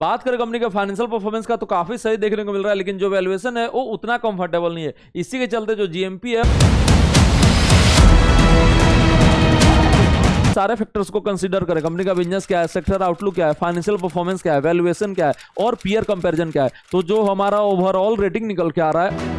बात करें कंपनी का फाइनेंशियल परफॉर्मेंस का तो काफी सही देखने को मिल रहा है, लेकिन जो वैल्यूएशन है वो उतना कंफर्टेबल नहीं है। इसी के चलते जो जीएमपी है सारे फैक्टर्स को कंसीडर करें, कंपनी का बिजनेस क्या है, सेक्टर आउटलुक क्या है, फाइनेंशियल परफॉर्मेंस क्या है, वैल्यूएशन क्या है और पीयर कंपैरिजन क्या है, तो जो हमारा ओवरऑल रेटिंग निकल के आ रहा है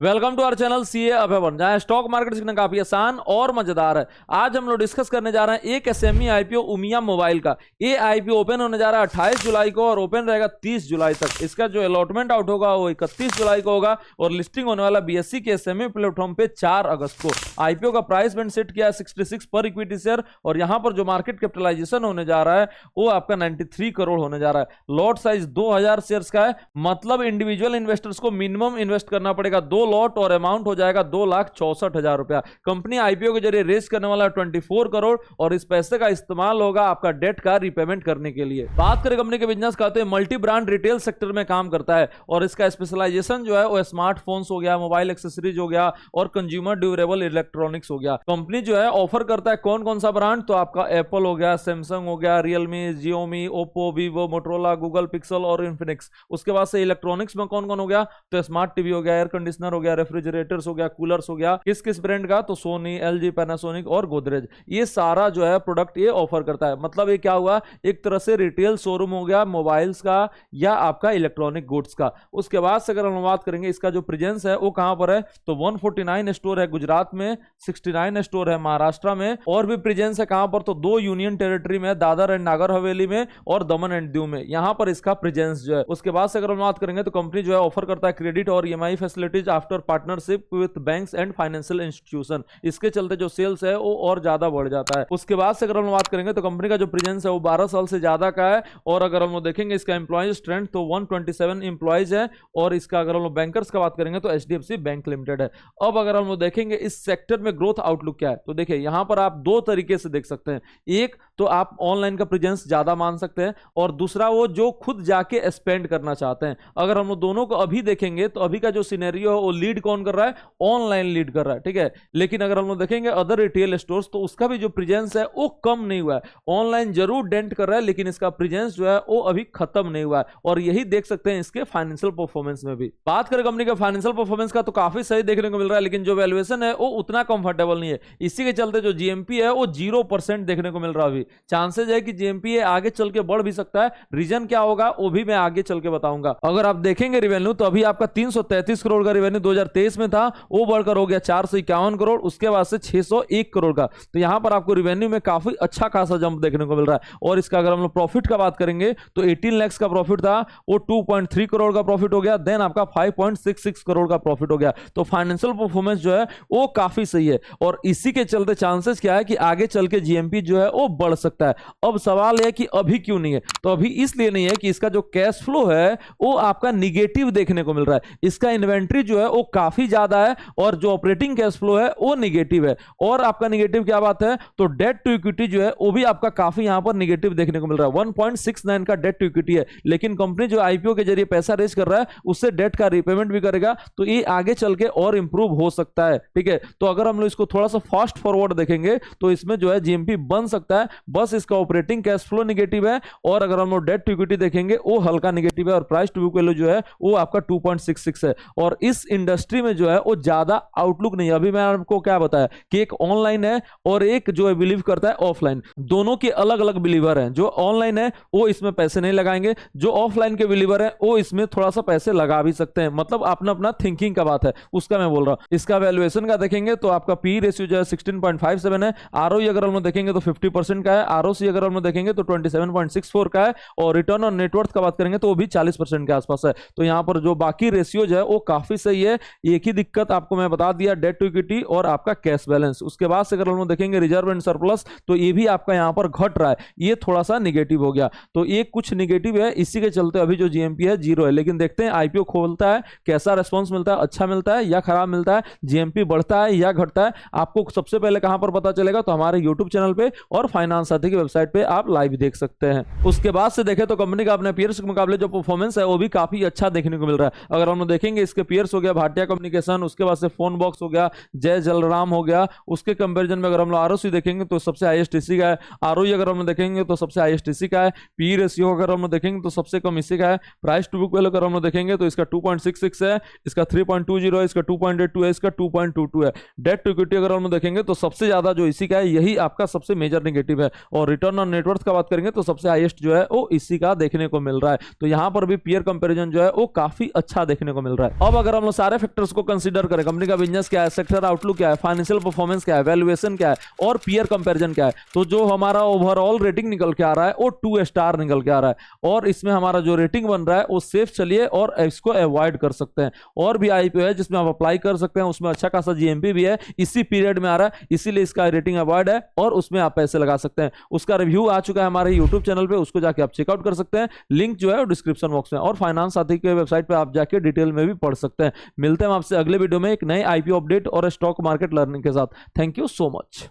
welcome to our channel CA Abhay, जहां स्टॉक मार्केट सीखना काफी आसान और मजेदार है। आज हम लोग डिस्कस करने जा रहे हैं एक एसएमई आईपीओ उमिया मोबाइल का। ये आईपीओ ओपन होने जा रहा है 28 जुलाई को और ओपन रहेगा 30 जुलाई तक। इसका जो अलॉटमेंट आउट होगा वो 31 जुलाई को होगा और लिस्टिंग होने वाला बीएसई के एसएमई प्लेटफॉर्म पे 4 अगस्त को। आईपीओ का प्राइस बैंड सेट किया है 66 पर इक्विटी शेयर और यहां पर जो मार्केट कैपिटलाइजेशन होने जा रहा है वो आपका 93 करोड़ होने जा रहा है। लॉट साइज 2000 शेयर्स का है, मतलब इंडिविजुअल इन्वेस्टर्स को मिनिमम इन्वेस्ट करना पड़ेगा 2 लॉट और अमाउंट हो जाएगा 2,64,000 रुपया। कंपनी आईपीओ के जरिए रेज करने वाला 24 करोड़ और इस पैसे का इस्तेमाल होगा आपका डेट का रिपेमेंट करने के लिए। बात करें कंपनी के बिजनेस का तो मल्टी ब्रांड रिटेल सेक्टर में काम करता है और इसका स्पेशलाइजेशन जो है वो स्मार्टफोन्स हो गया, मोबाइल एक्सेसरीज हो गया और कंज्यूमर ड्यूरेबल इलेक्ट्रॉनिक्स हो गया। कंपनी जो है ऑफर करता है कौन कौन सा ब्रांड, तो आपका एप्पल हो गया, सैमसंग हो गया, Realme, Xiaomi, Oppo, Vivo, Motorola, Google pixel और इन्फिनिक्स। उसके बाद से इलेक्ट्रॉनिक्स में कौन कौन हो गया, तो स्मार्ट टीवी हो गया, एयर कंडीशनर हो गया, रेफ्रिजरेटर्स हो गया, कूलर्स हो गया। किस किस ब्रांड का, तो सोनी, एलजी, पैनासोनिक और गोदरेज। ये सारा जो है प्रोडक्ट ये ऑफर करता है। मतलब ये क्या हुआ, एक तरह से रिटेल शोरूम हो गया मोबाइल्स का या आपका इलेक्ट्रॉनिक गुड्स का। उसके बाद से अगर हम बात करेंगे इसका जो प्रेजेंस है वो कहां पर है, तो 149 स्टोर है गुजरात में, 69 स्टोर है महाराष्ट्र में और भी प्रेजेंस है कहां पर, तो 2 यूनियन टेरिटरी में, दादर एंड नागर हवेली में और दमन एंड दीव में, यहां पर इसका प्रेजेंस जो है। उसके बाद से अगर हम बात करेंगे तो कंपनी जो है ऑफर करता है क्रेडिट और EMI facilities after partnership with banks and financial institution. इसके चलते जो सेल्स है वो और ज्यादा बढ़ जाता है। उसके बाद से अगर हम बात करेंगे तो कंपनी का जो प्रेजेंस है वो 12 साल से ज्यादा का है और अगर हम लोग देखेंगे इसका एम्प्लॉइज स्ट्रेंथ तो 127 एम्प्लॉइज है और इसका अगर हम लोग बैंकर्स का बात करेंगे तो एचडीएफसी बैंक लिमिटेड है। अब अगर हम लोग देखेंगे इस सेक्टर में ग्रोथ आउटलुक क्या है, तो देखिए यहां पर आप दो तरीके से देख सकते हैं। एक तो आप ऑनलाइन का प्रेजेंस ज्यादा मान सकते हैं और दूसरा वो जो खुद जाके स्पेंड करना चाहते हैं। अगर हम लोग दोनों को अभी देखेंगे तो अभी का जो सिनेरियो है वो लीड कौन कर रहा है, ऑनलाइन लीड कर रहा है, ठीक है। लेकिन अगर हम लोग देखेंगे अदर रिटेल स्टोर्स तो उसका भी जो प्रेजेंस है वो कम नहीं हुआ है। ऑनलाइन जरूर डेंट कर रहा है लेकिन इसका प्रेजेंस जो है वो अभी खत्म नहीं हुआ है और यही देख सकते हैं इसके फाइनेंशियल परफॉर्मेंस में भी। बात करें कंपनी का फाइनेंशियल परफॉर्मेंस का तो काफी सही देखने को मिल रहा है, लेकिन जो वैल्यूएशन है वो उतना कंफर्टेबल नहीं है। इसी के चलते जो जीएमपी है वो 0% देखने को मिल रहा है। अभी चांसेस है कि जीएमपी आगे चल के बढ़ भी सकता है। रीजन क्या होगा वो भी मैं आगे चल के बताऊंगा। अगर आप देखेंगे रेवेन्यू तो अभी आपका 333 करोड़ का रेवेन्यू 2023 में था, वो बढ़कर हो गया 451 करोड़, उसके बाद से 601 करोड़ का। तो यहां पर आपको रेवेन्यू में काफी अच्छा खासा जंप देखने को मिल रहा है। और इसका अगर हम लोग प्रॉफिट का बात करेंगे तो 18 लाख का प्रॉफिट था, वो 2.3 करोड़ का प्रॉफिट हो गया, देन आपका 5.66 करोड़ का प्रॉफिट हो गया। तो फाइनेंशियल परफॉर्मेंस जो है वो काफी सही है और इसी के चलते चांसेस क्या है कि आगे चल के जीएमपी जो है वो बढ़ सकता है। अब सवाल है कि अभी क्यों नहीं है, तो अभी इसलिए नहीं है कि इसका जो कैश फ्लो है वो आपका निगेटिव देखने को मिल रहा है। इसका इन्वेंट्री जो है वो काफी ज्यादा है और जो ऑपरेटिंग कैश फ्लो है वो निगेटिव है। और आपका निगेटिव क्या बात है, तो डेट टू इक्विटी जो है वो भी आपका काफी यहां पर निगेटिव देखने को मिल रहा है। 1.69 का डेट टू इक्विटी है, लेकिन कंपनी जो आईपीओ के जरिए पैसा रेज कर रहा है उससे डेट का रिपेमेंट भी करेगा, तो ये आगे चल के और इंप्रूव हो सकता है, ठीक है। तो अगर हम लोग इसको थोड़ा सा फास्ट फॉरवर्ड देखेंगे तो इसमें जो है जीएमपी बन सकता है, बस इसका ऑपरेटिंग कैश फ्लो निगेटिव है और अगर हम लोग डेट टू इक्विटी देखेंगे वो हल्का निगेटिव है और प्राइस टू बुक वैल्यू जो है वो आपका 2.66 है। और इस इंडस्ट्री में जो है वो ज्यादा आउटलुक नहीं है। अभी मैं आपको क्या बताया कि एक ऑनलाइन है और एक जो है बिलीव करता है ऑफलाइन, दोनों के अलग अलग बिलीवर हैं। जो ऑनलाइन है वो इसमें पैसे नहीं लगाएंगे, जो ऑफलाइन के बिलीवर है वो इसमें थोड़ा सा पैसे लगा भी सकते हैं। मतलब अपना अपना थिंकिंग का बात है, उसका मैं बोल रहा हूं। इसका वैल्यूएशन का देखेंगे तो आपका पी रेशियो जो है 16.57 है, आरओई अगर हम देखेंगे तो 50% का है, आरओसी अगर हम देखेंगे तो 27.64 का है और रिटर्न ऑन नेटवर्थ का बात करेंगे तो वो भी 40% के आसपास है। तो यहां पर जो बाकी रेशियोज है वो काफी सही है। एक ही दिक्कत आपको मैं बता दिया, डेट टू इक्विटी और आपका कैश बैलेंस। उसके बाद से अगर हम देखेंगे रिजर्व एंड सरप्लस तो ये भी आपका यहां पर घट रहा है, ये थोड़ा सा निगेटिव हो गया। तो ये कुछ निगेटिव है, इसी के चलते अभी जो जीएमपी है 0 है। लेकिन देखते हैं आईपीओ खोलता है कैसा रेस्पॉन्स मिलता है, अच्छा मिलता है या खराब मिलता है, जीएमपी बढ़ता है या घटता है। आपको सबसे पहले कहां पर पता चलेगा, तो हमारे यूट्यूब चैनल पे और फाइनेंस फाइनेंस साथी की वेबसाइट पे आप लाइव देख सकते हैं। उसके बाद से देखें तो कंपनी का अपने पीयर्स के मुकाबले जो परफॉर्मेंस है वो भी काफी अच्छा देखने को मिल रहा है। अगर हम देखेंगे इसके पीयर्स हो गया भाटिया कम्युनिकेशन, उसके बाद से फोन बॉक्स हो गया, जय जलराम हो गया, उसके कंपेरिजन में अगर हम लोग आरओसी देखेंगे तो सबसे हाईएस्ट इसी का है, आरओई अगर हम देखेंगे तो सबसे हाईएस्ट इसी का है, पी रेशियो अगर हम देखेंगे तो सबसे कम इसी का है, प्राइस टू बुक वैल्यू अगर हम देखेंगे तो इसका 2.66 है, इसका 3.20 है, इसका 2.82 है, इसका 2.22 है। डेट टू इक्विटी अगर हम देखेंगे तो सबसे ज्यादा जो इसी का है यही आपका सबसे मेजर नेगेटिव है। और रिटर्न ऑन नेटवर्थ का बात करेंगे तो सबसे हाईएस्ट जो है वो इसी का देखने को मिल रहा है। तो यहां पर भी पीयर कंपैरिजन जो है वो काफी अच्छा देखने को मिल रहा है। अब अगर हम लोग सारे फैक्टर्स को कंसीडर करें, कंपनी का बिजनेस क्या है, सेक्टर आउटलुक क्या है, फाइनेंशियल परफॉर्मेंस क्या है, वैल्यूएशन क्या है और पीयर कंपैरिजन क्या है, तो जो हमारा ओवरऑल रेटिंग निकल के आ रहा है वो 2 स्टार निकल के आ रहा है। और इसमें हमारा जो रेटिंग बन रहा है वो सेफ चलिए और इसको अवॉइड कर सकते हैं। और भी आईपीओ है जिसमें आप अप्लाई कर सकते हैं, उसमें अच्छा खासा जीएमपी भी है, इसी पीरियड में आ रहा है, इसीलिए इसका रेटिंग अवॉइड है और उसमें आप पैसे लगा सकते हैं। उसका रिव्यू आ चुका है हमारे यूट्यूब चैनल पे, उसको जाके आप चेकआउट कर सकते हैं, लिंक जो है डिस्क्रिप्शन बॉक्स में, और फाइनेंस साथी के वेबसाइट पे आप जाके डिटेल में भी पढ़ सकते हैं। मिलते हैं आपसे अगले वीडियो में एक नए आईपीओ अपडेट और स्टॉक मार्केट लर्निंग के साथ। Thank you so much.